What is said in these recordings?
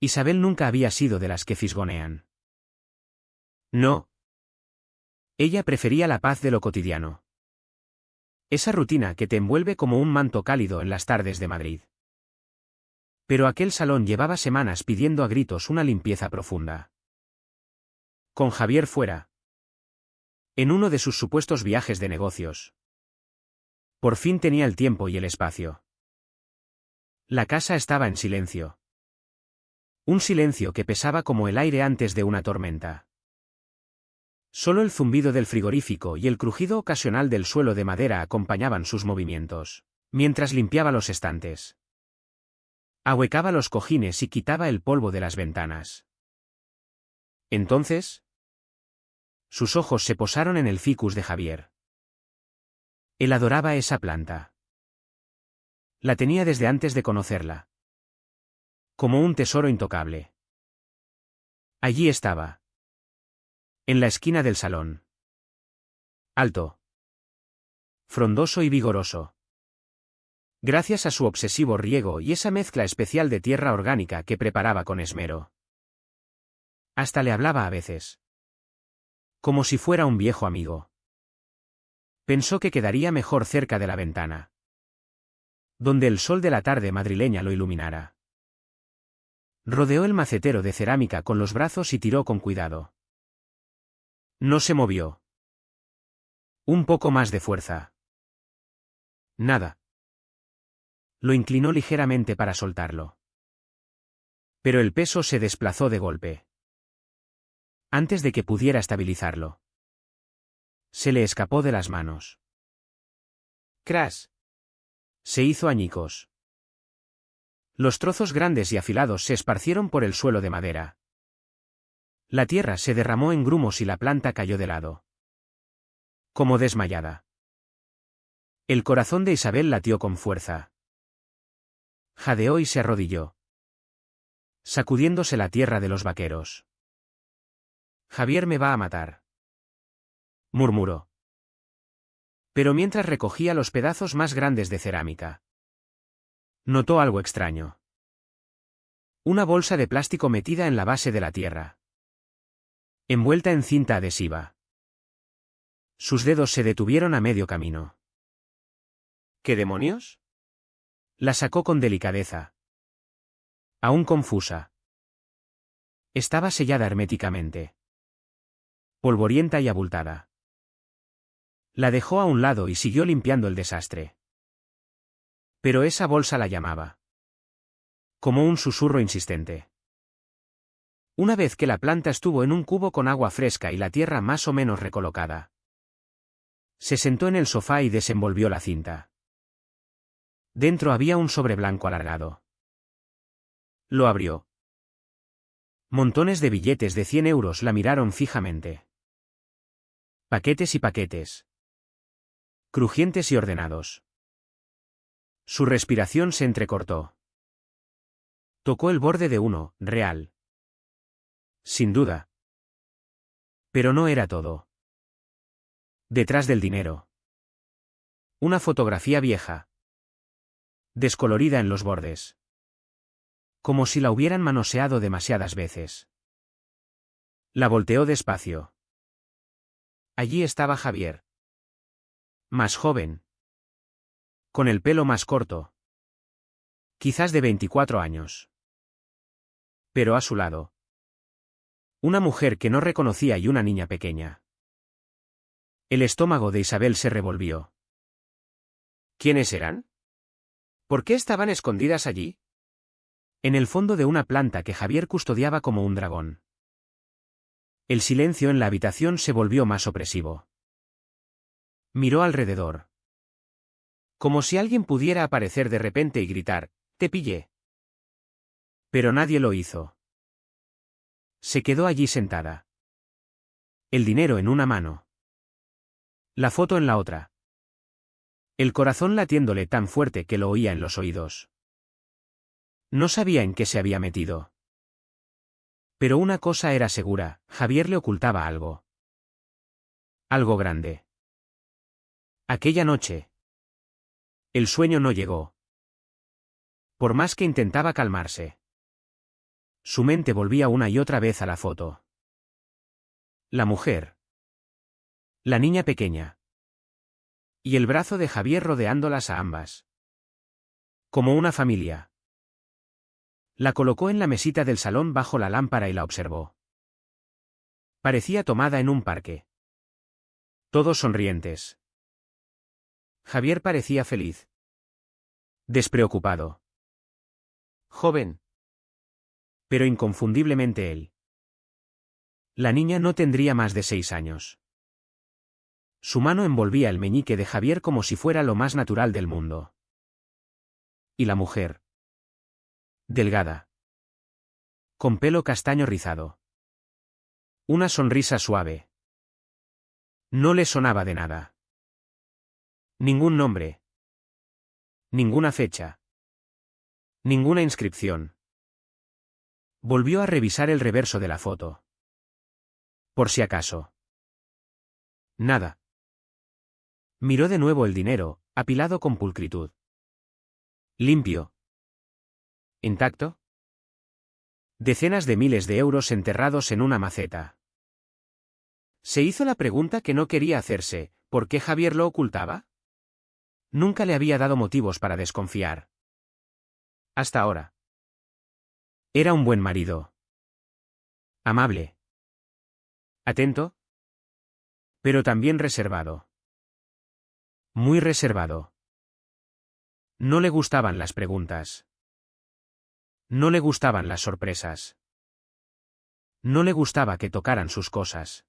Isabel nunca había sido de las que fisgonean. No. Ella prefería la paz de lo cotidiano. Esa rutina que te envuelve como un manto cálido en las tardes de Madrid. Pero aquel salón llevaba semanas pidiendo a gritos una limpieza profunda. Con Javier fuera. En uno de sus supuestos viajes de negocios. Por fin tenía el tiempo y el espacio. La casa estaba en silencio. Un silencio que pesaba como el aire antes de una tormenta. Solo el zumbido del frigorífico y el crujido ocasional del suelo de madera acompañaban sus movimientos, mientras limpiaba los estantes. Ahuecaba los cojines y quitaba el polvo de las ventanas. Entonces, sus ojos se posaron en el ficus de Javier. Él adoraba esa planta. La tenía desde antes de conocerla. Como un tesoro intocable. Allí estaba. En la esquina del salón. Alto. Frondoso y vigoroso. Gracias a su obsesivo riego y esa mezcla especial de tierra orgánica que preparaba con esmero. Hasta le hablaba a veces. Como si fuera un viejo amigo. Pensó que quedaría mejor cerca de la ventana. Donde el sol de la tarde madrileña lo iluminara. Rodeó el macetero de cerámica con los brazos y tiró con cuidado. No se movió. Un poco más de fuerza. Nada. Lo inclinó ligeramente para soltarlo. Pero el peso se desplazó de golpe. Antes de que pudiera estabilizarlo. Se le escapó de las manos. ¡Crash! Se hizo añicos. Los trozos grandes y afilados se esparcieron por el suelo de madera. La tierra se derramó en grumos y la planta cayó de lado. Como desmayada. El corazón de Isabel latió con fuerza. Jadeó y se arrodilló. Sacudiéndose la tierra de los vaqueros. Javier me va a matar. Murmuró. Pero mientras recogía los pedazos más grandes de cerámica. Notó algo extraño. Una bolsa de plástico metida en la base de la tierra. Envuelta en cinta adhesiva. Sus dedos se detuvieron a medio camino. ¿Qué demonios? La sacó con delicadeza. Aún confusa. Estaba sellada herméticamente. Polvorienta y abultada. La dejó a un lado y siguió limpiando el desastre. Pero esa bolsa la llamaba. Como un susurro insistente. Una vez que la planta estuvo en un cubo con agua fresca y la tierra más o menos recolocada. Se sentó en el sofá y desenvolvió la cinta. Dentro había un sobre blanco alargado. Lo abrió. Montones de billetes de 100 euros la miraron fijamente. Paquetes y paquetes. Crujientes y ordenados. Su respiración se entrecortó. Tocó el borde de uno, real. Sin duda. Pero no era todo. Detrás del dinero. Una fotografía vieja. Descolorida en los bordes. Como si la hubieran manoseado demasiadas veces. La volteó despacio. Allí estaba Javier. Más joven. Con el pelo más corto. Quizás de 24 años. Pero a su lado. Una mujer que no reconocía y una niña pequeña. El estómago de Isabel se revolvió. ¿Quiénes eran? ¿Por qué estaban escondidas allí? En el fondo de una planta que Javier custodiaba como un dragón. El silencio en la habitación se volvió más opresivo. Miró alrededor. Como si alguien pudiera aparecer de repente y gritar, «¡Te pillé!». Pero nadie lo hizo. Se quedó allí sentada. El dinero en una mano. La foto en la otra. El corazón latiéndole tan fuerte que lo oía en los oídos. No sabía en qué se había metido. Pero una cosa era segura, Javier le ocultaba algo. Algo grande. Aquella noche. El sueño no llegó. Por más que intentaba calmarse. Su mente volvía una y otra vez a la foto. La mujer. La niña pequeña. Y el brazo de Javier rodeándolas a ambas. Como una familia. La colocó en la mesita del salón bajo la lámpara y la observó. Parecía tomada en un parque. Todos sonrientes. Javier parecía feliz. Despreocupado. Joven. Pero inconfundiblemente él. La niña no tendría más de 6 años. Su mano envolvía el meñique de Javier como si fuera lo más natural del mundo. Y la mujer. Delgada. Con pelo castaño rizado. Una sonrisa suave. No le sonaba de nada. Ningún nombre. Ninguna fecha. Ninguna inscripción. Volvió a revisar el reverso de la foto. Por si acaso. Nada. Miró de nuevo el dinero, apilado con pulcritud. Limpio. ¿Intacto? Decenas de miles de euros enterrados en una maceta. Se hizo la pregunta que no quería hacerse: ¿por qué Javier lo ocultaba? Nunca le había dado motivos para desconfiar. Hasta ahora. Era un buen marido. Amable. Atento. Pero también reservado. Muy reservado. No le gustaban las preguntas. No le gustaban las sorpresas. No le gustaba que tocaran sus cosas.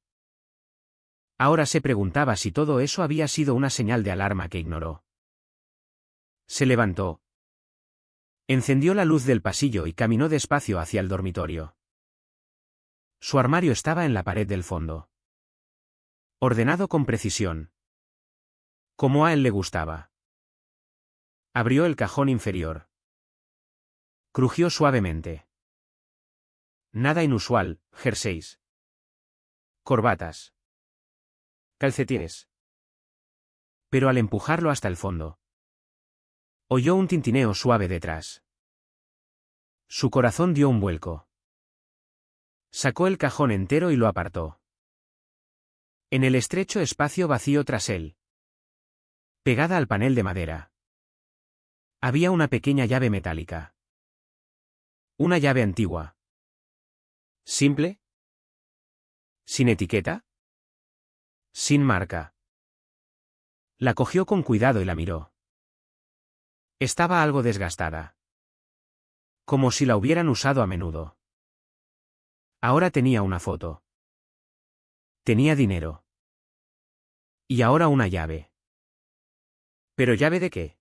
Ahora se preguntaba si todo eso había sido una señal de alarma que ignoró. Se levantó. Encendió la luz del pasillo y caminó despacio hacia el dormitorio. Su armario estaba en la pared del fondo. Ordenado con precisión. Como a él le gustaba. Abrió el cajón inferior. Crujió suavemente. Nada inusual: jerseys. Corbatas. Calcetines. Pero al empujarlo hasta el fondo, oyó un tintineo suave detrás. Su corazón dio un vuelco. Sacó el cajón entero y lo apartó. En el estrecho espacio vacío tras él, pegada al panel de madera, había una pequeña llave metálica. Una llave antigua. ¿Simple? ¿Sin etiqueta? Sin marca. La cogió con cuidado y la miró. Estaba algo desgastada. Como si la hubieran usado a menudo. Ahora tenía una foto. Tenía dinero. Y ahora una llave. ¿Pero llave de qué?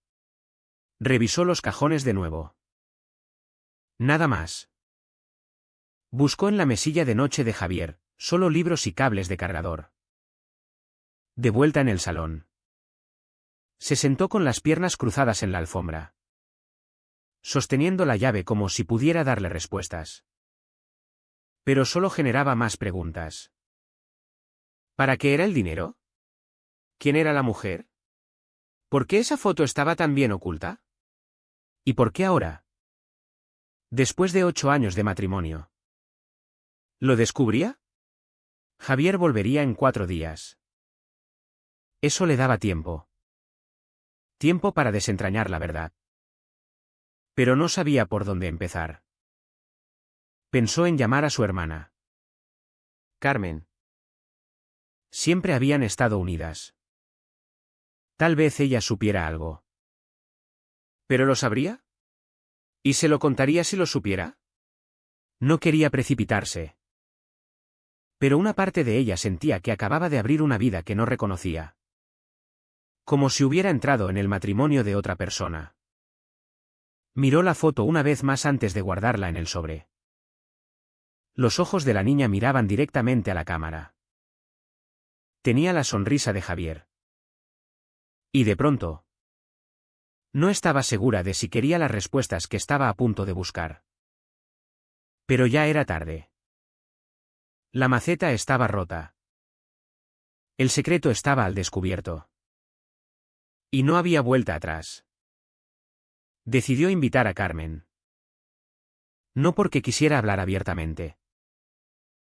Revisó los cajones de nuevo. Nada más. Buscó en la mesilla de noche de Javier, solo libros y cables de cargador. De vuelta en el salón. Se sentó con las piernas cruzadas en la alfombra, sosteniendo la llave como si pudiera darle respuestas. Pero solo generaba más preguntas. ¿Para qué era el dinero? ¿Quién era la mujer? ¿Por qué esa foto estaba tan bien oculta? ¿Y por qué ahora? Después de 8 años de matrimonio. ¿Lo descubría? Javier volvería en 4 días. Eso le daba tiempo. Tiempo para desentrañar la verdad. Pero no sabía por dónde empezar. Pensó en llamar a su hermana. Carmen. Siempre habían estado unidas. Tal vez ella supiera algo. ¿Pero lo sabría? ¿Y se lo contaría si lo supiera? No quería precipitarse. Pero una parte de ella sentía que acababa de abrir una vida que no reconocía. Como si hubiera entrado en el matrimonio de otra persona. Miró la foto una vez más antes de guardarla en el sobre. Los ojos de la niña miraban directamente a la cámara. Tenía la sonrisa de Javier. Y de pronto, no estaba segura de si quería las respuestas que estaba a punto de buscar. Pero ya era tarde. La maceta estaba rota. El secreto estaba al descubierto. Y no había vuelta atrás. Decidió invitar a Carmen. No porque quisiera hablar abiertamente.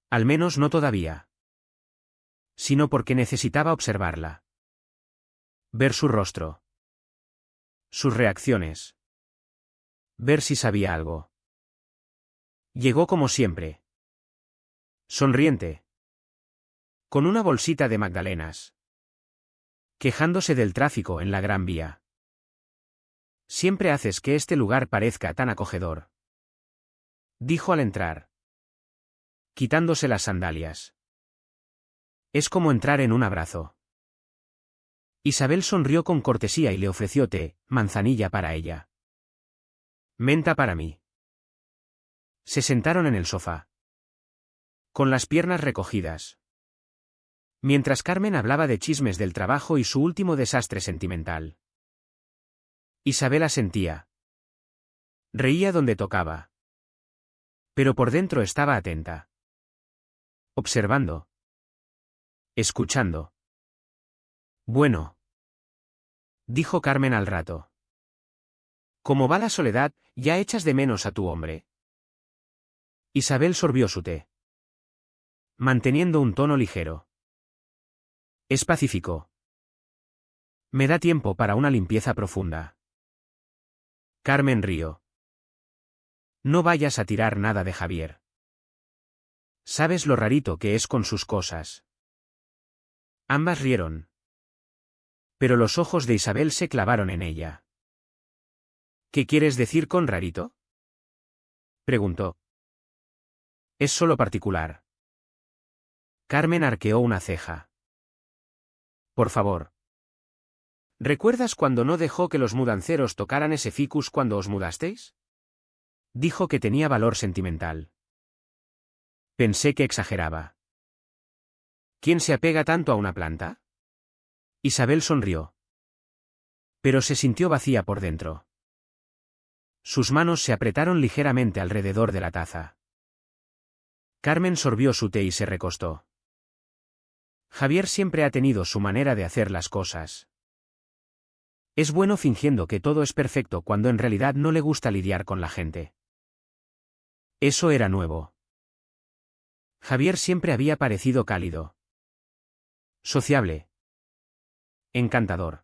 Al menos no todavía. Sino porque necesitaba observarla. Ver su rostro. Sus reacciones. Ver si sabía algo. Llegó como siempre. Sonriente. Con una bolsita de magdalenas. Quejándose del tráfico en la Gran Vía. Siempre haces que este lugar parezca tan acogedor. Dijo al entrar. Quitándose las sandalias. Es como entrar en un abrazo. Isabel sonrió con cortesía y le ofreció té, manzanilla para ella. Menta para mí. Se sentaron en el sofá. Con las piernas recogidas. Mientras Carmen hablaba de chismes del trabajo y su último desastre sentimental. Isabel asentía. Reía donde tocaba. Pero por dentro estaba atenta. Observando. Escuchando. Bueno. Dijo Carmen al rato. ¿Cómo va la soledad? ¿Ya echas de menos a tu hombre? Isabel sorbió su té. Manteniendo un tono ligero. Es pacífico. Me da tiempo para una limpieza profunda. Carmen rió. No vayas a tirar nada de Javier. Sabes lo rarito que es con sus cosas. Ambas rieron. Pero los ojos de Isabel se clavaron en ella. ¿Qué quieres decir con rarito? Preguntó. Es solo particular. Carmen arqueó una ceja. Por favor. ¿Recuerdas cuando no dejó que los mudanceros tocaran ese ficus cuando os mudasteis? Dijo que tenía valor sentimental. Pensé que exageraba. ¿Quién se apega tanto a una planta? Isabel sonrió. Pero se sintió vacía por dentro. Sus manos se apretaron ligeramente alrededor de la taza. Carmen sorbió su té y se recostó. Javier siempre ha tenido su manera de hacer las cosas. Es bueno fingiendo que todo es perfecto cuando en realidad no le gusta lidiar con la gente. Eso era nuevo. Javier siempre había parecido cálido. Sociable. Encantador.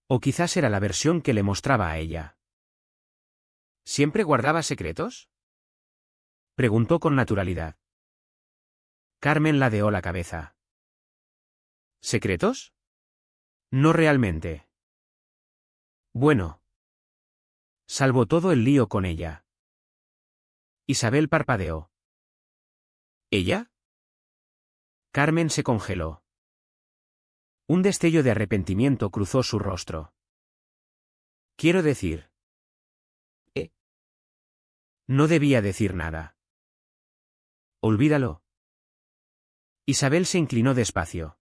O quizás era la versión que le mostraba a ella. ¿Siempre guardaba secretos? Preguntó con naturalidad. Carmen ladeó la cabeza. ¿Secretos? No realmente. Bueno. Salvo todo el lío con ella. Isabel parpadeó. ¿Ella? Carmen se congeló. Un destello de arrepentimiento cruzó su rostro. Quiero decir. No debía decir nada. Olvídalo. Isabel se inclinó despacio.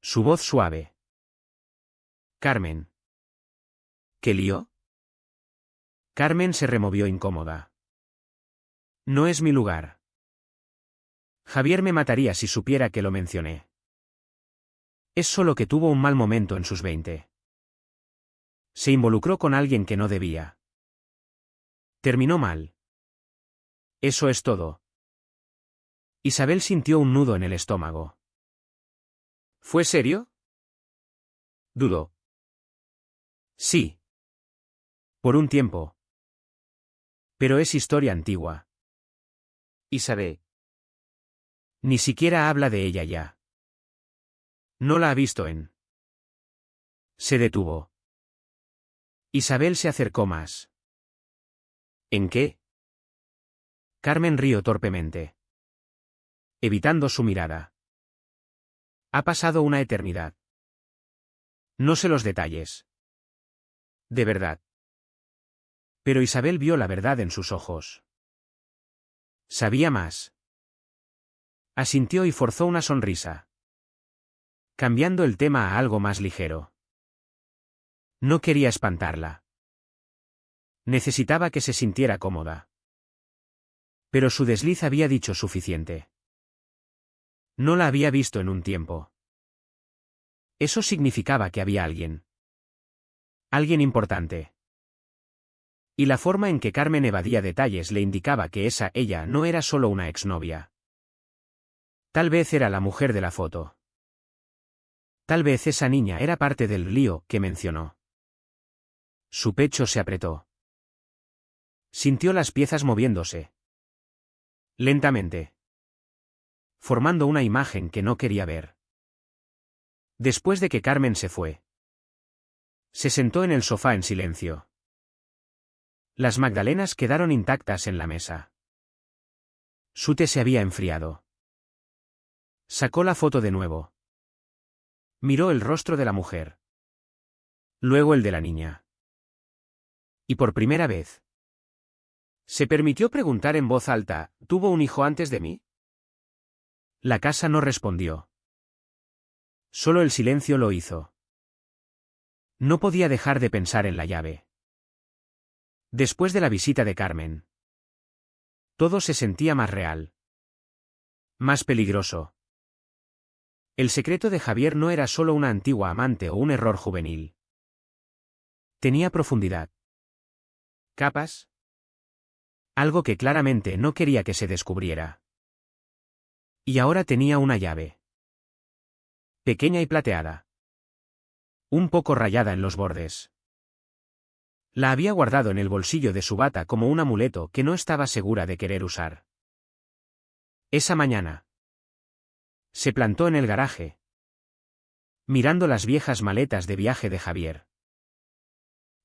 Su voz suave. Carmen. ¿Qué lío? Carmen se removió incómoda. No es mi lugar. Javier me mataría si supiera que lo mencioné. Es solo que tuvo un mal momento en sus 20. Se involucró con alguien que no debía. Terminó mal. Eso es todo. Isabel sintió un nudo en el estómago. ¿Fue serio? Dudó. Sí. Por un tiempo. Pero es historia antigua. Isabel. Ni siquiera habla de ella ya. No la ha visto en. Se detuvo. Isabel se acercó más. ¿En qué? Carmen rió torpemente. Evitando su mirada. Ha pasado una eternidad. No sé los detalles. De verdad. Pero Isabel vio la verdad en sus ojos. Sabía más. Asintió y forzó una sonrisa. Cambiando el tema a algo más ligero. No quería espantarla. Necesitaba que se sintiera cómoda. Pero su desliz había dicho suficiente. No la había visto en un tiempo. Eso significaba que había alguien. Alguien importante. Y la forma en que Carmen evadía detalles le indicaba que ella no era solo una exnovia. Tal vez era la mujer de la foto. Tal vez esa niña era parte del lío que mencionó. Su pecho se apretó. Sintió las piezas moviéndose. Lentamente. Formando una imagen que no quería ver. Después de que Carmen se fue. Se sentó en el sofá en silencio. Las magdalenas quedaron intactas en la mesa. Su té se había enfriado. Sacó la foto de nuevo. Miró el rostro de la mujer. Luego el de la niña. Y por primera vez. Se permitió preguntar en voz alta, ¿tuvo un hijo antes de mí? La casa no respondió. Solo el silencio lo hizo. No podía dejar de pensar en la llave. Después de la visita de Carmen. Todo se sentía más real. Más peligroso. El secreto de Javier no era solo una antigua amante o un error juvenil. Tenía profundidad. Capas. Algo que claramente no quería que se descubriera. Y ahora tenía una llave. Pequeña y plateada. Un poco rayada en los bordes. La había guardado en el bolsillo de su bata como un amuleto que no estaba segura de querer usar. Esa mañana. Se plantó en el garaje. Mirando las viejas maletas de viaje de Javier.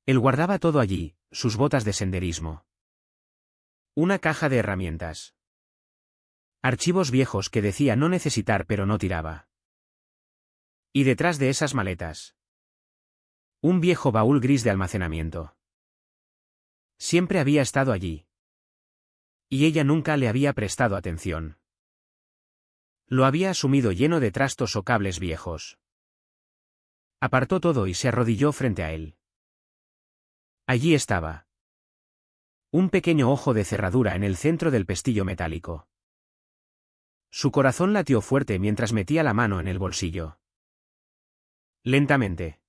Él guardaba todo allí, sus botas de senderismo. Una caja de herramientas. Archivos viejos que decía no necesitar pero no tiraba. Y detrás de esas maletas. Un viejo baúl gris de almacenamiento. Siempre había estado allí. Y ella nunca le había prestado atención. Lo había asumido lleno de trastos o cables viejos. Apartó todo y se arrodilló frente a él. Allí estaba. Un pequeño ojo de cerradura en el centro del pestillo metálico. Su corazón latió fuerte mientras metía la mano en el bolsillo. Lentamente.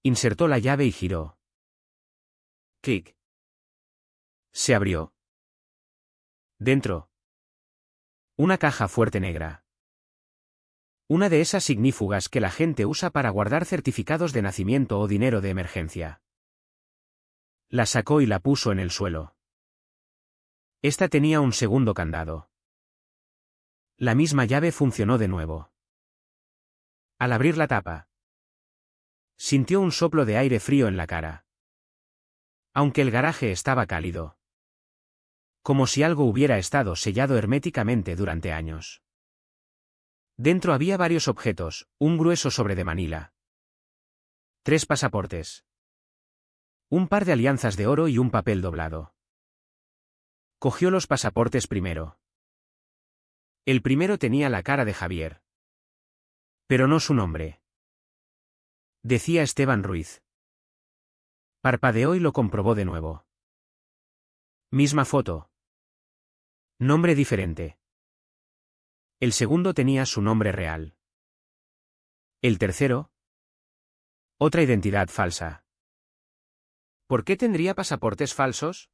Insertó la llave y giró. Clic. Se abrió. Dentro. Una caja fuerte negra. Una de esas ignífugas que la gente usa para guardar certificados de nacimiento o dinero de emergencia. La sacó y la puso en el suelo. Esta tenía un segundo candado. La misma llave funcionó de nuevo. Al abrir la tapa. Sintió un soplo de aire frío en la cara. Aunque el garaje estaba cálido. Como si algo hubiera estado sellado herméticamente durante años. Dentro había varios objetos, un grueso sobre de Manila. 3 pasaportes. Un par de alianzas de oro y un papel doblado. Cogió los pasaportes primero. El primero tenía la cara de Javier. Pero no su nombre. Decía Esteban Ruiz. Parpadeó y lo comprobó de nuevo. Misma foto. Nombre diferente. El segundo tenía su nombre real. El tercero. Otra identidad falsa. ¿Por qué tendría pasaportes falsos?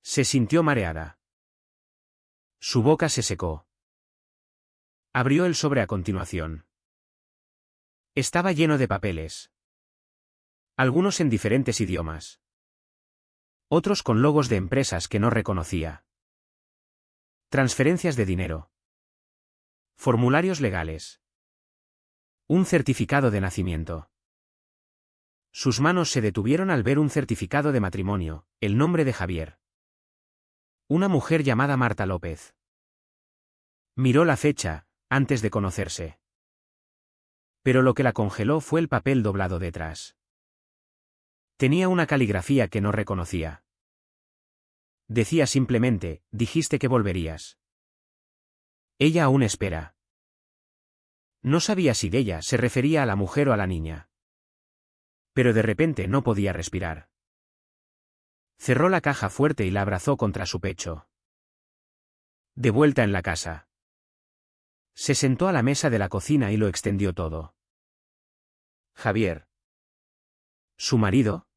Se sintió mareada. Su boca se secó. Abrió el sobre a continuación. Estaba lleno de papeles. Algunos en diferentes idiomas. Otros con logos de empresas que no reconocía. Transferencias de dinero. Formularios legales. Un certificado de nacimiento. Sus manos se detuvieron al ver un certificado de matrimonio, el nombre de Javier. Una mujer llamada Marta López. Miró la fecha, antes de conocerse. Pero lo que la congeló fue el papel doblado detrás. Tenía una caligrafía que no reconocía. Decía simplemente, dijiste que volverías. Ella aún espera. No sabía si de ella se refería a la mujer o a la niña. Pero de repente no podía respirar. Cerró la caja fuerte y la abrazó contra su pecho. De vuelta en la casa. Se sentó a la mesa de la cocina y lo extendió todo. Javier. ¿Su marido?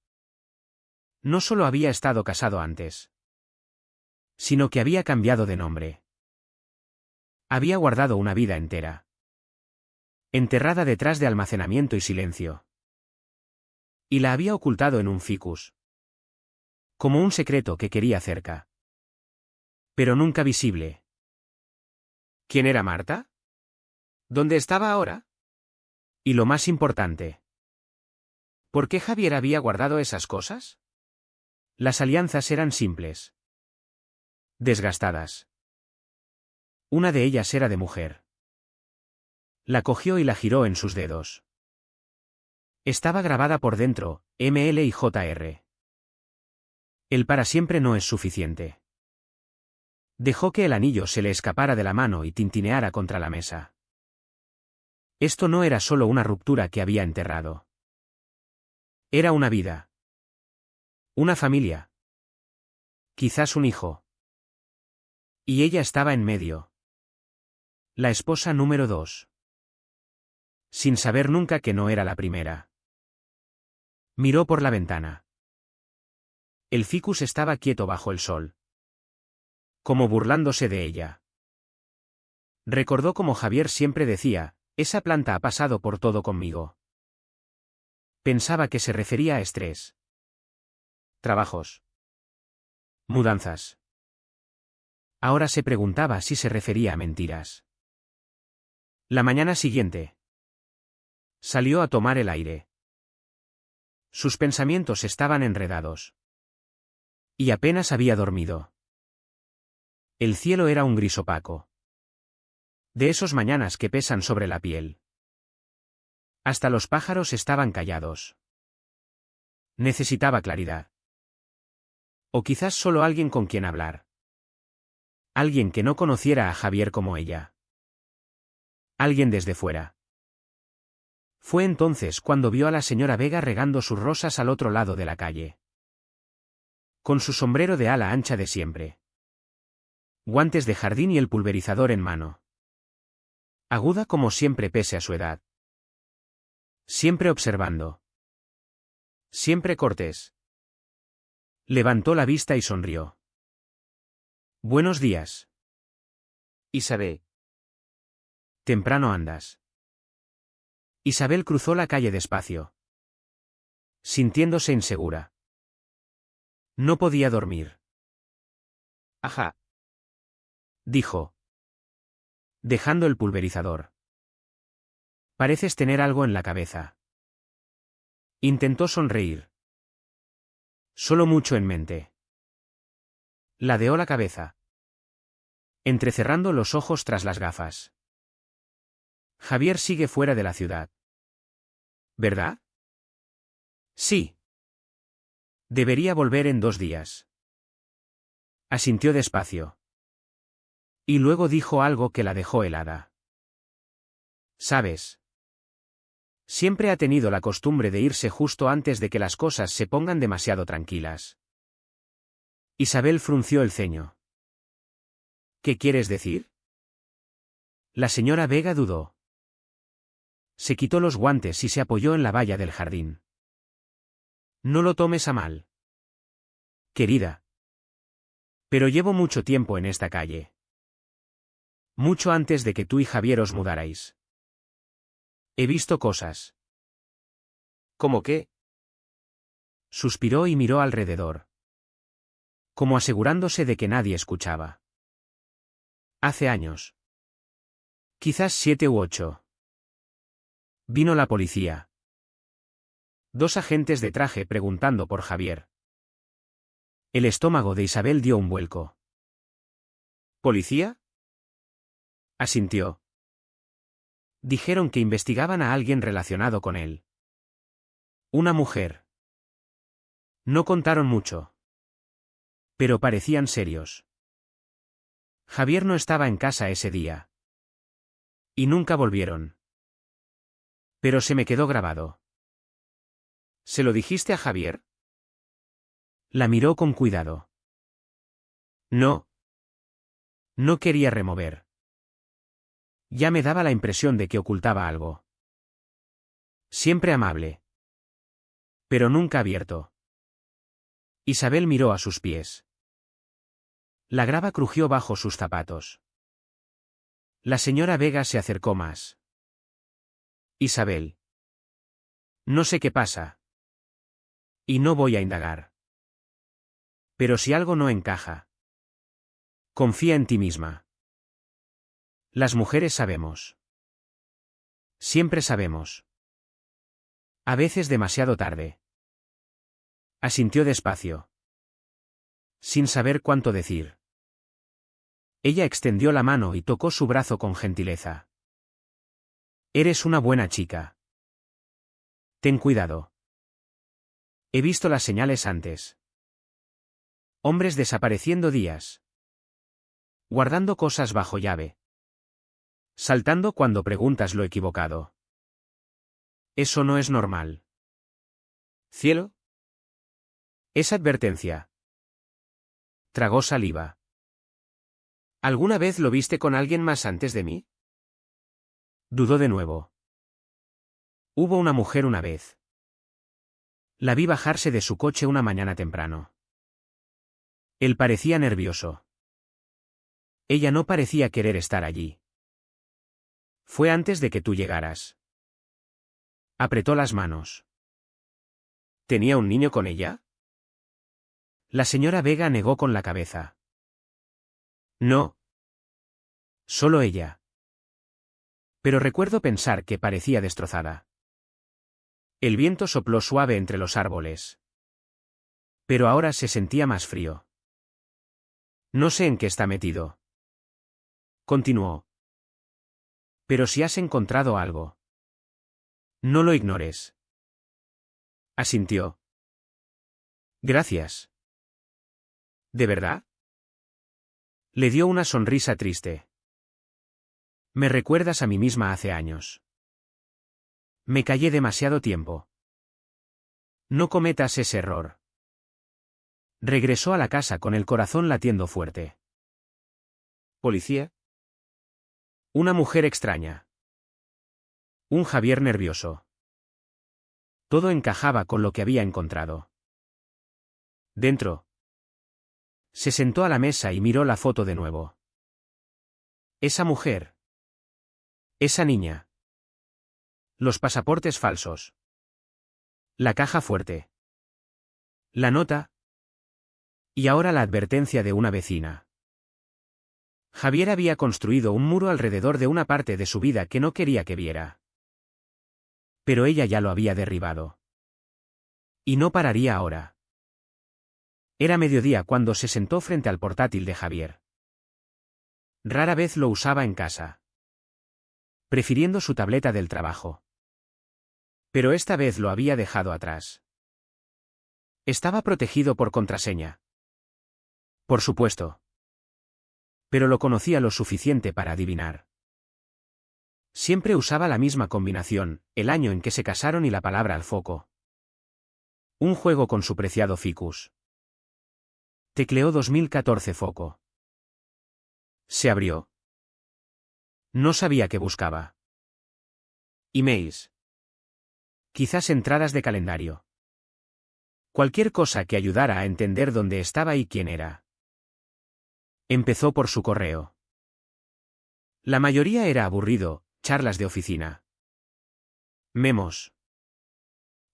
No solo había estado casado antes, sino que había cambiado de nombre. Había guardado una vida entera, enterrada detrás de almacenamiento y silencio. Y la había ocultado en un ficus, como un secreto que quería cerca, pero nunca visible. ¿Quién era Marta? ¿Dónde estaba ahora? Y lo más importante, ¿por qué Javier había guardado esas cosas? Las alianzas eran simples, desgastadas. Una de ellas era de mujer. La cogió y la giró en sus dedos. Estaba grabada por dentro, ML y JR. El para siempre no es suficiente. Dejó que el anillo se le escapara de la mano y tintineara contra la mesa. Esto no era solo una ruptura que había enterrado. Era una vida. Una familia. Quizás un hijo. Y ella estaba en medio. La esposa número 2. Sin saber nunca que no era la primera. Miró por la ventana. El ficus estaba quieto bajo el sol, como burlándose de ella. Recordó como Javier siempre decía, esa planta ha pasado por todo conmigo. Pensaba que se refería a estrés. Trabajos. Mudanzas. Ahora se preguntaba si se refería a mentiras. La mañana siguiente. Salió a tomar el aire. Sus pensamientos estaban enredados. Y apenas había dormido. El cielo era un gris opaco. De esos mañanas que pesan sobre la piel. Hasta los pájaros estaban callados. Necesitaba claridad. O quizás solo alguien con quien hablar. Alguien que no conociera a Javier como ella. Alguien desde fuera. Fue entonces cuando vio a la señora Vega regando sus rosas al otro lado de la calle. Con su sombrero de ala ancha de siempre. Guantes de jardín y el pulverizador en mano. Aguda como siempre pese a su edad. Siempre observando. Siempre cortés. Levantó la vista y sonrió. Buenos días. Isabel. Temprano andas. Isabel cruzó la calle despacio, sintiéndose insegura. No podía dormir. Ajá. Dijo, dejando el pulverizador. Pareces tener algo en la cabeza. Intentó sonreír. Solo mucho en mente. Ladeó la cabeza, entrecerrando los ojos tras las gafas. Javier sigue fuera de la ciudad. ¿Verdad? Sí. Debería volver en 2 días. Asintió despacio. Y luego dijo algo que la dejó helada. ¿Sabes? Siempre ha tenido la costumbre de irse justo antes de que las cosas se pongan demasiado tranquilas. Isabel frunció el ceño. ¿Qué quieres decir? La señora Vega dudó. Se quitó los guantes y se apoyó en la valla del jardín. No lo tomes a mal. Querida. Pero llevo mucho tiempo en esta calle. Mucho antes de que tú y Javier os mudarais. He visto cosas. ¿Cómo qué? Suspiró y miró alrededor, como asegurándose de que nadie escuchaba. Hace años. Quizás 7 u 8. Vino la policía. 2 agentes de traje preguntando por Javier. El estómago de Isabel dio un vuelco. ¿Policía? Asintió. Dijeron que investigaban a alguien relacionado con él. Una mujer. No contaron mucho. Pero parecían serios. Javier no estaba en casa ese día. Y nunca volvieron. Pero se me quedó grabado. ¿Se lo dijiste a Javier? La miró con cuidado. No. No quería remover. Ya me daba la impresión de que ocultaba algo. Siempre amable. Pero nunca abierto. Isabel miró a sus pies. La grava crujió bajo sus zapatos. La señora Vega se acercó más. Isabel. No sé qué pasa. Y no voy a indagar. Pero si algo no encaja. Confía en ti misma. Las mujeres sabemos. Siempre sabemos. A veces demasiado tarde. Asintió despacio. Sin saber cuánto decir. Ella extendió la mano y tocó su brazo con gentileza. Eres una buena chica. Ten cuidado. He visto las señales antes. Hombres desapareciendo días. Guardando cosas bajo llave. Saltando cuando preguntas lo equivocado. Eso no es normal. ¿Cielo? Es advertencia. Tragó saliva. ¿Alguna vez lo viste con alguien más antes de mí? Dudó de nuevo. Hubo una mujer una vez. La vi bajarse de su coche una mañana temprano. Él parecía nervioso. Ella no parecía querer estar allí. Fue antes de que tú llegaras. Apretó las manos. ¿Tenía un niño con ella? La señora Vega negó con la cabeza. No. Solo ella. Pero recuerdo pensar que parecía destrozada. El viento sopló suave entre los árboles. Pero ahora se sentía más frío. No sé en qué está metido. Continuó. Pero si has encontrado algo. No lo ignores. Asintió. Gracias. ¿De verdad? Le dio una sonrisa triste. Me recuerdas a mí misma hace años. Me callé demasiado tiempo. No cometas ese error. Regresó a la casa con el corazón latiendo fuerte. ¿Policía? Una mujer extraña. Un Javier nervioso. Todo encajaba con lo que había encontrado. Dentro. Se sentó a la mesa y miró la foto de nuevo. Esa mujer. Esa niña. Los pasaportes falsos. La caja fuerte. La nota. Y ahora la advertencia de una vecina. Javier había construido un muro alrededor de una parte de su vida que no quería que viera. Pero ella ya lo había derribado. Y no pararía ahora. Era mediodía cuando se sentó frente al portátil de Javier. Rara vez lo usaba en casa. Prefiriendo su tableta del trabajo. Pero esta vez lo había dejado atrás. Estaba protegido por contraseña. Por supuesto. Pero lo conocía lo suficiente para adivinar. Siempre usaba la misma combinación, el año en que se casaron y la palabra al foco. Un juego con su preciado ficus. Tecleó 2014 foco. Se abrió. No sabía qué buscaba. Emails. Quizás entradas de calendario. Cualquier cosa que ayudara a entender dónde estaba y quién era. Empezó por su correo. La mayoría era aburrido, charlas de oficina. Memos.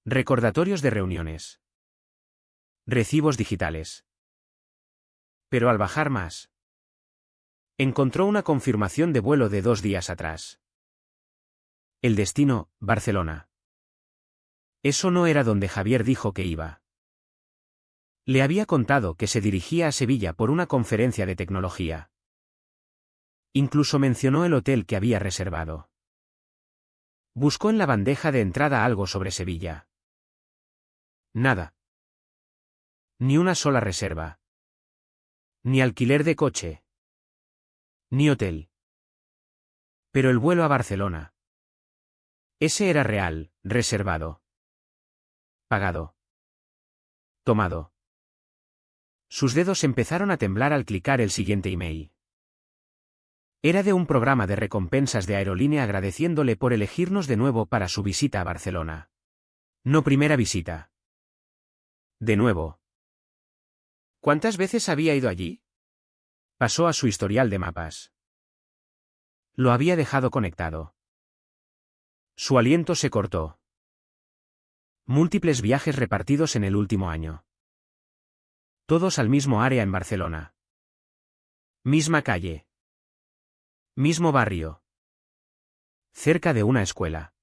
Recordatorios de reuniones. Recibos digitales. Pero al bajar más, encontró una confirmación de vuelo de 2 días atrás. El destino, Barcelona. Eso no era donde Javier dijo que iba. Le había contado que se dirigía a Sevilla por una conferencia de tecnología. Incluso mencionó el hotel que había reservado. Buscó en la bandeja de entrada algo sobre Sevilla. Nada. Ni una sola reserva. Ni alquiler de coche. Ni hotel. Pero el vuelo a Barcelona. Ese era real, reservado. Pagado. Tomado. Sus dedos empezaron a temblar al clicar el siguiente email. Era de un programa de recompensas de aerolínea agradeciéndole por elegirnos de nuevo para su visita a Barcelona. No primera visita. De nuevo. ¿Cuántas veces había ido allí? Pasó a su historial de mapas. Lo había dejado conectado. Su aliento se cortó. Múltiples viajes repartidos en el último año. Todos al mismo área en Barcelona. Misma calle. Mismo barrio. Cerca de una escuela.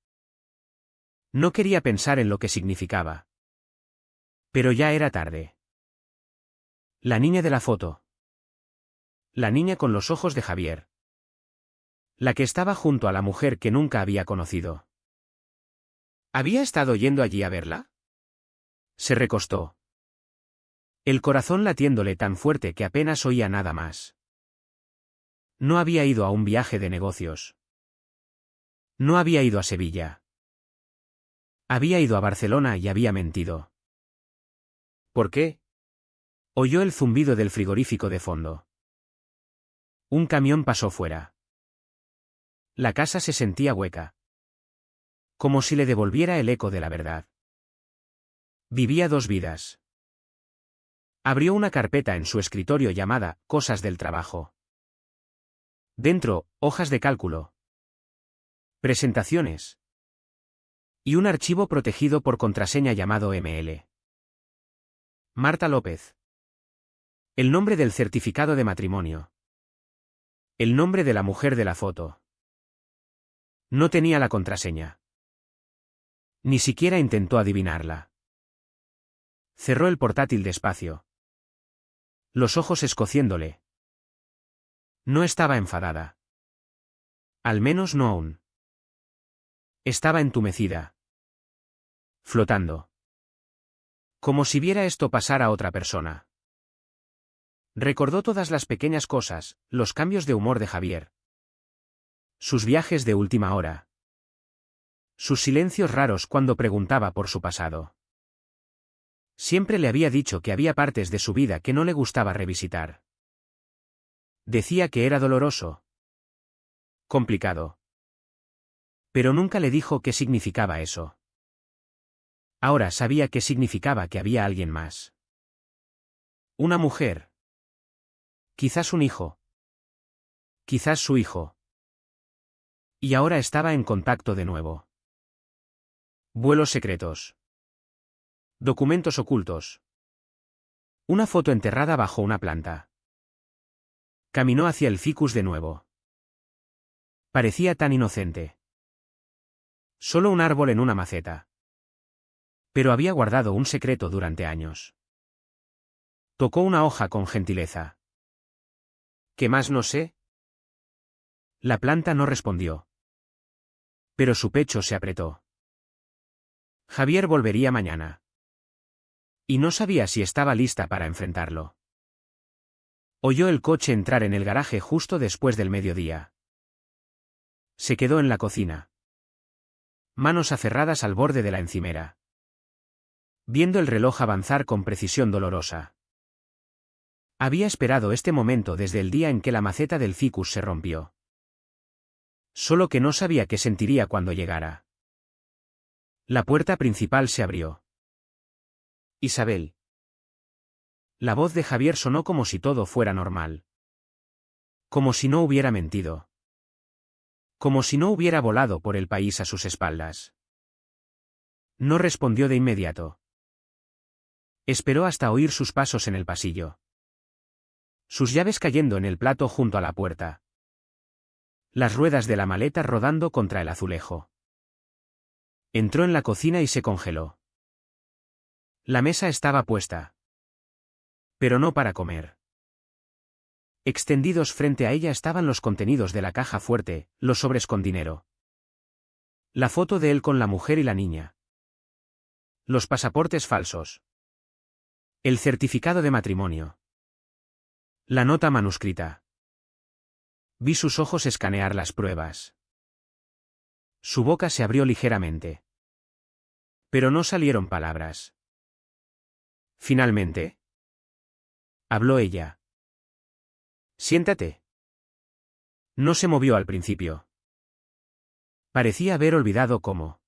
No quería pensar en lo que significaba. Pero ya era tarde. La niña de la foto. La niña con los ojos de Javier. La que estaba junto a la mujer que nunca había conocido. ¿Había estado yendo allí a verla? Se recostó. El corazón latiéndole tan fuerte que apenas oía nada más. No había ido a un viaje de negocios. No había ido a Sevilla. Había ido a Barcelona y había mentido. ¿Por qué? Oyó el zumbido del frigorífico de fondo. Un camión pasó fuera. La casa se sentía hueca. Como si le devolviera el eco de la verdad. Vivía dos vidas. Abrió una carpeta en su escritorio llamada Cosas del trabajo. Dentro, hojas de cálculo. Presentaciones. Y un archivo protegido por contraseña llamado ML. Marta López. El nombre del certificado de matrimonio. El nombre de la mujer de la foto. No tenía la contraseña. Ni siquiera intentó adivinarla. Cerró el portátil despacio. Los ojos escociéndole. No estaba enfadada. Al menos no aún. Estaba entumecida. Flotando. Como si viera esto pasar a otra persona. Recordó todas las pequeñas cosas, los cambios de humor de Javier. Sus viajes de última hora. Sus silencios raros cuando preguntaba por su pasado. Siempre le había dicho que había partes de su vida que no le gustaba revisitar. Decía que era doloroso. Complicado. Pero nunca le dijo qué significaba eso. Ahora sabía qué significaba que había alguien más. Una mujer. Quizás un hijo. Quizás su hijo. Y ahora estaba en contacto de nuevo. Vuelos secretos. Documentos ocultos. Una foto enterrada bajo una planta. Caminó hacia el ficus de nuevo. Parecía tan inocente. Solo un árbol en una maceta. Pero había guardado un secreto durante años. Tocó una hoja con gentileza. ¿Qué más no sé? La planta no respondió. Pero su pecho se apretó. Javier volvería mañana. Y no sabía si estaba lista para enfrentarlo. Oyó el coche entrar en el garaje justo después del mediodía. Se quedó en la cocina. Manos aferradas al borde de la encimera. Viendo el reloj avanzar con precisión dolorosa. Había esperado este momento desde el día en que la maceta del ficus se rompió. Solo que no sabía qué sentiría cuando llegara. La puerta principal se abrió. Isabel. La voz de Javier sonó como si todo fuera normal. Como si no hubiera mentido. Como si no hubiera volado por el país a sus espaldas. No respondió de inmediato. Esperó hasta oír sus pasos en el pasillo. Sus llaves cayendo en el plato junto a la puerta. Las ruedas de la maleta rodando contra el azulejo. Entró en la cocina y se congeló. La mesa estaba puesta. Pero no para comer. Extendidos frente a ella estaban los contenidos de la caja fuerte, los sobres con dinero. La foto de él con la mujer y la niña. Los pasaportes falsos. El certificado de matrimonio. La nota manuscrita. Vi sus ojos escanear las pruebas. Su boca se abrió ligeramente. Pero no salieron palabras. Finalmente. Habló ella. Siéntate. No se movió al principio. Parecía haber olvidado cómo.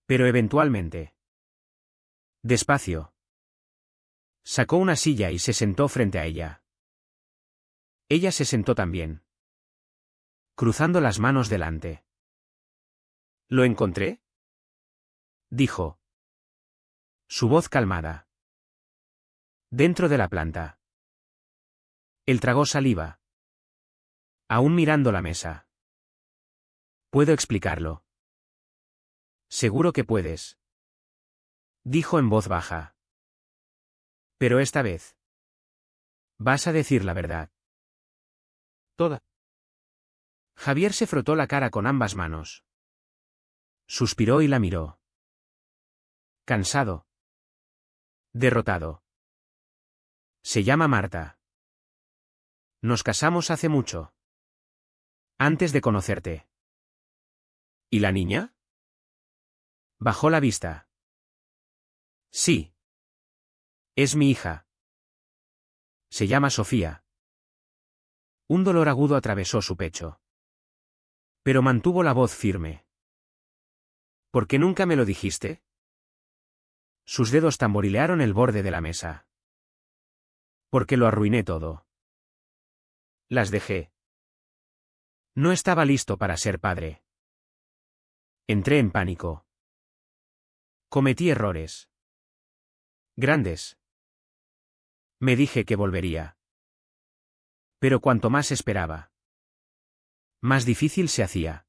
Pero eventualmente. Despacio. Sacó una silla y se sentó frente a ella. Ella se sentó también, cruzando las manos delante. ¿Lo encontré?, dijo. Su voz calmada. Dentro de la planta. Él tragó saliva, aún mirando la mesa. Puedo explicarlo. Seguro que puedes, dijo en voz baja. Pero esta vez vas a decir la verdad. Toda. Javier se frotó la cara con ambas manos. Suspiró y la miró. Cansado. Derrotado. Se llama Marta. Nos casamos hace mucho. Antes de conocerte. ¿Y la niña? Bajó la vista. Sí. Es mi hija. Se llama Sofía. Un dolor agudo atravesó su pecho. Pero mantuvo la voz firme. ¿Por qué nunca me lo dijiste? Sus dedos tamborilearon el borde de la mesa. Porque lo arruiné todo. Las dejé. No estaba listo para ser padre. Entré en pánico. Cometí errores. Grandes. Me dije que volvería. Pero cuanto más esperaba, más difícil se hacía.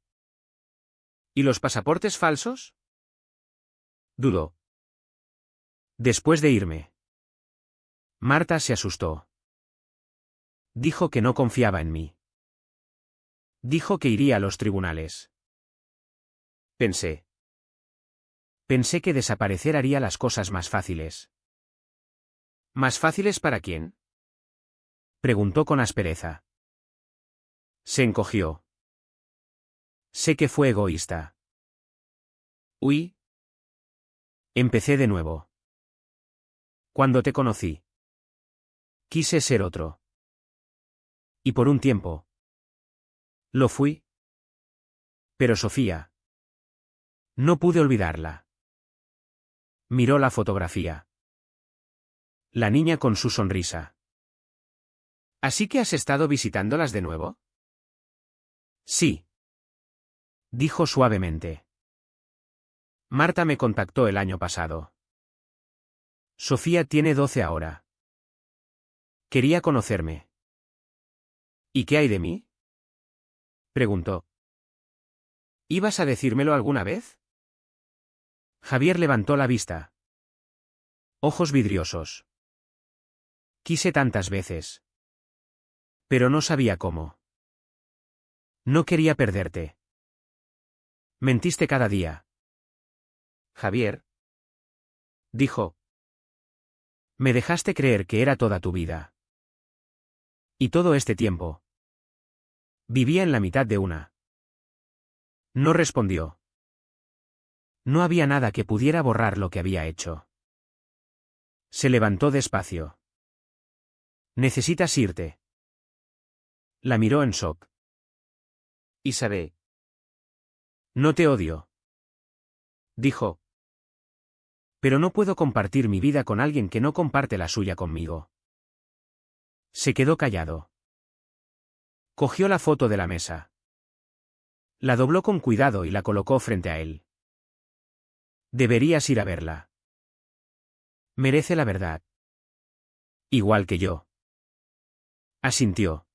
¿Y los pasaportes falsos? Dudó. Después de irme. Marta se asustó. Dijo que no confiaba en mí. Dijo que iría a los tribunales. Pensé. Pensé que desaparecer haría las cosas más fáciles. ¿Más fáciles para quién?, preguntó con aspereza. Se encogió. Sé que fue egoísta. Uy. Empecé de nuevo. Cuando te conocí, quise ser otro. Y por un tiempo lo fui. Pero Sofía. No pude olvidarla. Miró la fotografía. La niña con su sonrisa. ¿Así que has estado visitándolas de nuevo? Sí. Dijo suavemente. Marta me contactó el año pasado. Sofía tiene 12 ahora. Quería conocerme. ¿Y qué hay de mí?, preguntó. ¿Ibas a decírmelo alguna vez? Javier levantó la vista. Ojos vidriosos. Quise tantas veces. Pero no sabía cómo. No quería perderte. Mentiste cada día. Javier, dijo. Me dejaste creer que era toda tu vida. Y todo este tiempo vivía en la mitad de una. No respondió. No había nada que pudiera borrar lo que había hecho. Se levantó despacio. Necesitas irte. La miró en shock. Isabel. No te odio, dijo. Pero no puedo compartir mi vida con alguien que no comparte la suya conmigo. Se quedó callado. Cogió la foto de la mesa. La dobló con cuidado y la colocó frente a él. Deberías ir a verla. Merece la verdad. Igual que yo. Asintió.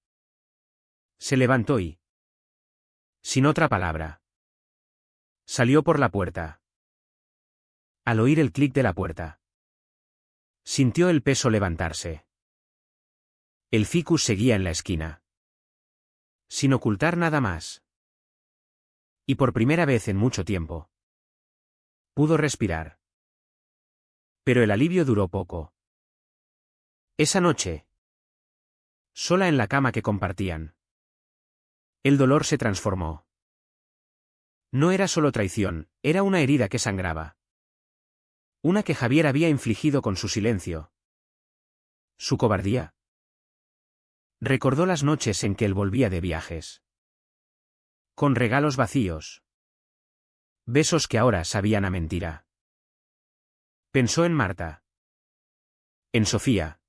Se levantó y, sin otra palabra, salió por la puerta. Al oír el clic de la puerta, sintió el peso levantarse. El ficus seguía en la esquina, sin ocultar nada más. Y por primera vez en mucho tiempo, pudo respirar. Pero el alivio duró poco. Esa noche, sola en la cama que compartían, el dolor se transformó. No era solo traición, era una herida que sangraba. Una que Javier había infligido con su silencio. Su cobardía. Recordó las noches en que él volvía de viajes. Con regalos vacíos. Besos que ahora sabían a mentira. Pensó en Marta. En Sofía.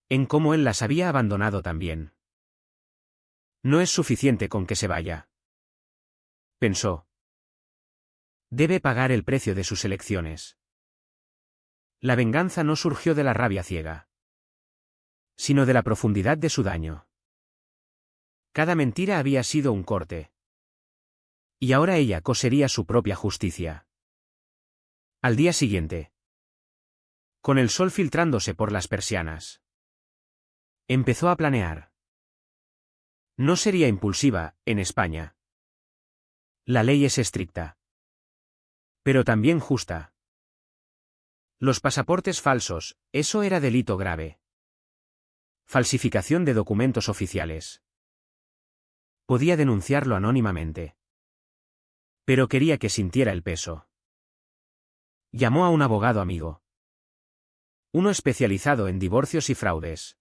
En cómo él las había abandonado también. No es suficiente con que se vaya. Pensó. Debe pagar el precio de sus elecciones. La venganza no surgió de la rabia ciega, sino de la profundidad de su daño. Cada mentira había sido un corte. Y ahora ella cosería su propia justicia. Al día siguiente, con el sol filtrándose por las persianas, empezó a planear. No sería impulsiva, en España. La ley es estricta, pero también justa. Los pasaportes falsos, eso era delito grave. Falsificación de documentos oficiales. Podía denunciarlo anónimamente. Pero quería que sintiera el peso. Llamó a un abogado amigo. Uno especializado en divorcios y fraudes.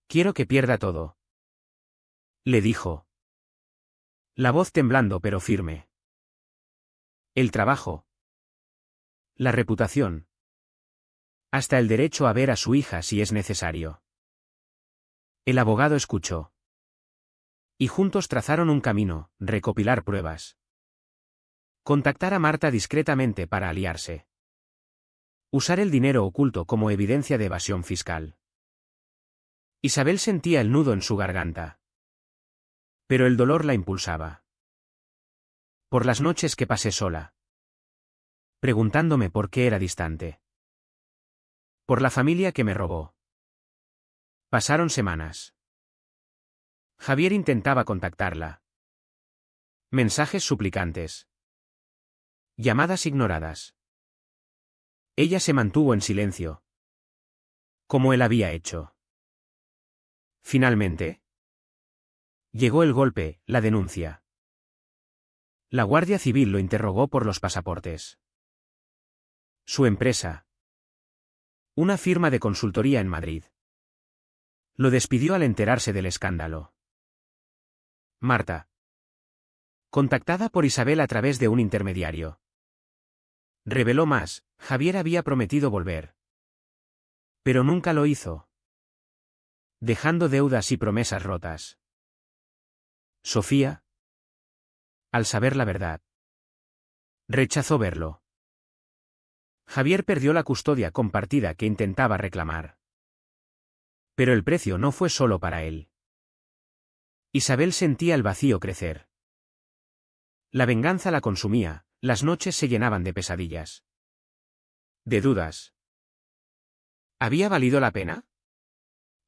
Quiero que pierda todo, le dijo. La voz temblando pero firme. El trabajo. La reputación. Hasta el derecho a ver a su hija si es necesario. El abogado escuchó. Y juntos trazaron un camino, recopilar pruebas. Contactar a Marta discretamente para aliarse. Usar el dinero oculto como evidencia de evasión fiscal. Isabel sentía el nudo en su garganta. Pero el dolor la impulsaba. Por las noches que pasé sola, preguntándome por qué era distante. Por la familia que me robó. Pasaron semanas. Javier intentaba contactarla. Mensajes suplicantes. Llamadas ignoradas. Ella se mantuvo en silencio. Como él había hecho. Finalmente. Llegó el golpe, la denuncia. La Guardia Civil lo interrogó por los pasaportes. Su empresa. Una firma de consultoría en Madrid. Lo despidió al enterarse del escándalo. Marta. Contactada por Isabel a través de un intermediario. Reveló más, Javier había prometido volver. Pero nunca lo hizo. Dejando deudas y promesas rotas. Sofía. Al saber la verdad, rechazó verlo. Javier perdió la custodia compartida que intentaba reclamar. Pero el precio no fue solo para él. Isabel sentía el vacío crecer. La venganza la consumía, las noches se llenaban de pesadillas. De dudas. ¿Había valido la pena?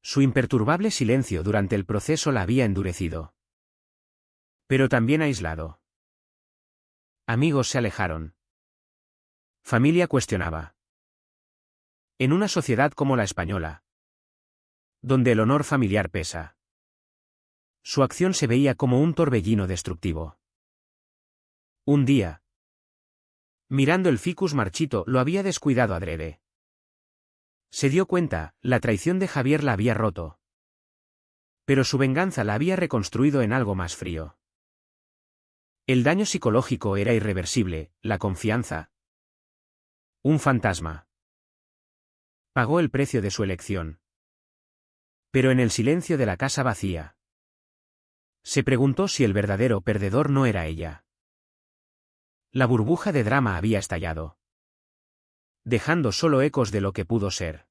Su imperturbable silencio durante el proceso la había endurecido. Pero también aislado. Amigos se alejaron. Familia cuestionaba. En una sociedad como la española, donde el honor familiar pesa, su acción se veía como un torbellino destructivo. Un día, mirando el ficus marchito, lo había descuidado adrede. Se dio cuenta, la traición de Javier la había roto. Pero su venganza la había reconstruido en algo más frío. El daño psicológico era irreversible, la confianza. Un fantasma. Pagó el precio de su elección. Pero en el silencio de la casa vacía, se preguntó si el verdadero perdedor no era ella. La burbuja de drama había estallado, dejando solo ecos de lo que pudo ser.